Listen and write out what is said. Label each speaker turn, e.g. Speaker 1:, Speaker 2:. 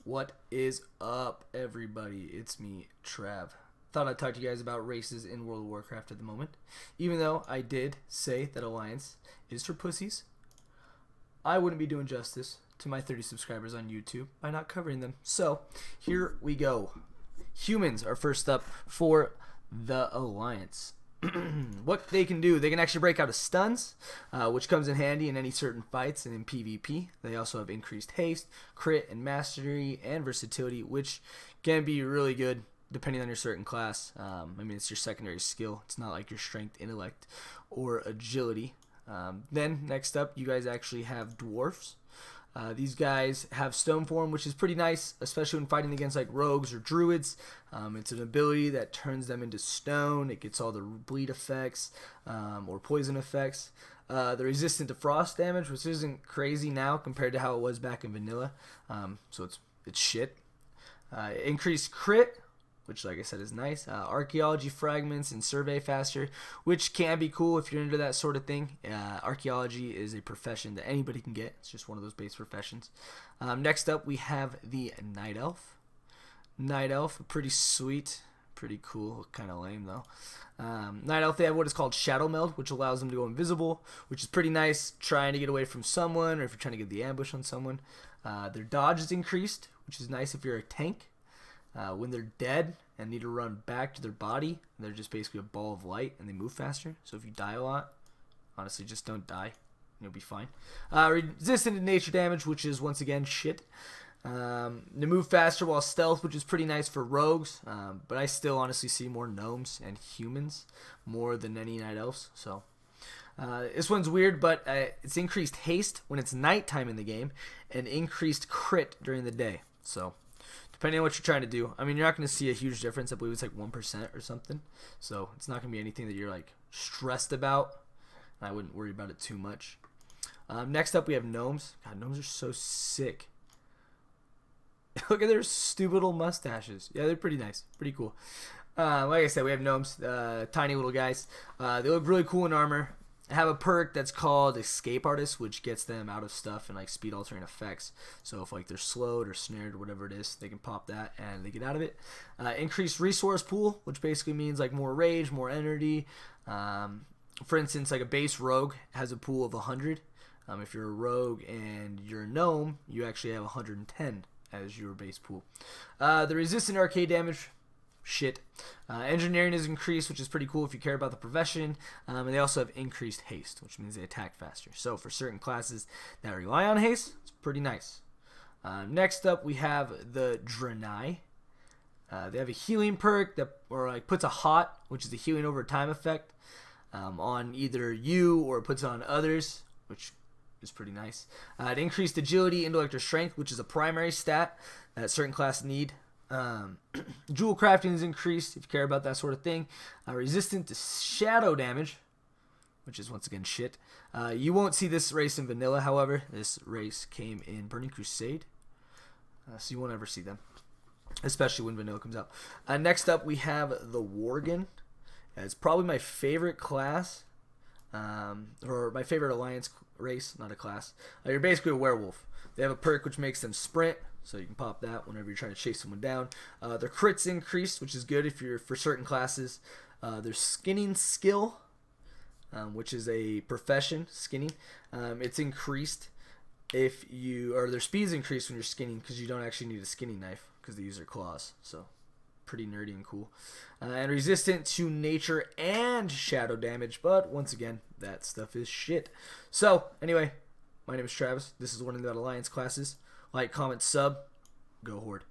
Speaker 1: What is up, everybody? It's me, Trav. Thought I'd talk to you guys about races in World of Warcraft at the moment. Even though I did say that Alliance is for pussies, I wouldn't be doing justice to my 30 subscribers on YouTube by not covering them. So, here we go. Humans are first up for the Alliance. What they can do, they can actually break out of stuns, which comes in handy in any certain fights and in PvP. They also have increased haste, crit, and mastery, and versatility, which can be really good depending on your certain class. I mean, it's your secondary skill. It's not like your strength, intellect, or agility. Then, next up, you guys actually have dwarfs. These guys have stone form, which is pretty nice, especially when fighting against like rogues or druids. It's an ability that turns them into stone. It gets all the bleed effects or poison effects. They're resistant to frost damage, which isn't crazy now compared to how it was back in vanilla. So it's shit. Increased crit, which, like I said, is nice. Archaeology fragments and survey faster, which can be cool if you're into that sort of thing. Archaeology is a profession that anybody can get. It's just one of those base professions. Next up, we have the Night Elf. Night Elf, pretty sweet, pretty cool, kind of lame though. Night Elf, they have what is called Shadow Meld, which allows them to go invisible, which is pretty nice trying to get away from someone or if you're trying to get the ambush on someone. Their dodge is increased, which is nice if you're a tank. When they're dead and need to run back to their body, they're just basically a ball of light and they move faster. So if you die a lot, honestly, just don't die. You'll be fine. Resistant to nature damage, which is, once again, shit. They move faster while stealth, which is pretty nice for rogues. But I still honestly see more gnomes and humans more than any night elves. So this one's weird, but it's increased haste when it's nighttime in the game and increased crit during the day. So depending on what you're trying to do. I mean, you're not going to see a huge difference. I believe it's like 1% or something. So it's not going to be anything that you're like stressed about. I wouldn't worry about it too much. Next up, we have gnomes. God, gnomes are so sick. Look at their stupid little mustaches. Yeah, they're pretty nice. Pretty cool. Like I said, we have gnomes. Tiny little guys. They look really cool in armor. Have a perk that's called Escape Artist, which gets them out of stuff and like speed altering effects. So if like they're slowed or snared or whatever it is, they can pop that and they get out of it. Increased resource pool, which basically means like more rage, more energy. For instance, like a base rogue has a pool of 100. If you're a rogue and you're a gnome, you actually have 110 as your base pool. The resistant arcade damage, shit. Engineering is increased, which is pretty cool if you care about the profession. And they also have increased haste, which means they attack faster. So for certain classes that rely on haste, it's pretty nice. Next up, we have the Draenei. They have a healing perk that puts a hot, which is a healing over time effect, on either you or it puts it on others, which is pretty nice. It increased agility, intellect, or strength, which is a primary stat that certain classes need. Jewel crafting is increased if you care about that sort of thing. Resistant to shadow damage, which is once again shit. You won't see this race in vanilla, however. This race came in Burning Crusade, so you won't ever see them, especially when vanilla comes out. Next up, we have the Worgen. It's probably my favorite class, or my favorite alliance race, not a class. You're basically a werewolf. They have a perk which makes them sprint, so you can pop that whenever you're trying to chase someone down. Their crit's increased, which is good if you're for certain classes. Their skinning skill, which is a profession, skinning, it's increased if you, or their speed's increased when you're skinning because you don't actually need a skinning knife because they use their claws. So pretty nerdy and cool. And resistant to nature and shadow damage, but once again, that stuff is shit. So anyway, my name is Travis. This is one of the Alliance classes. Like, comment, sub. Go Horde.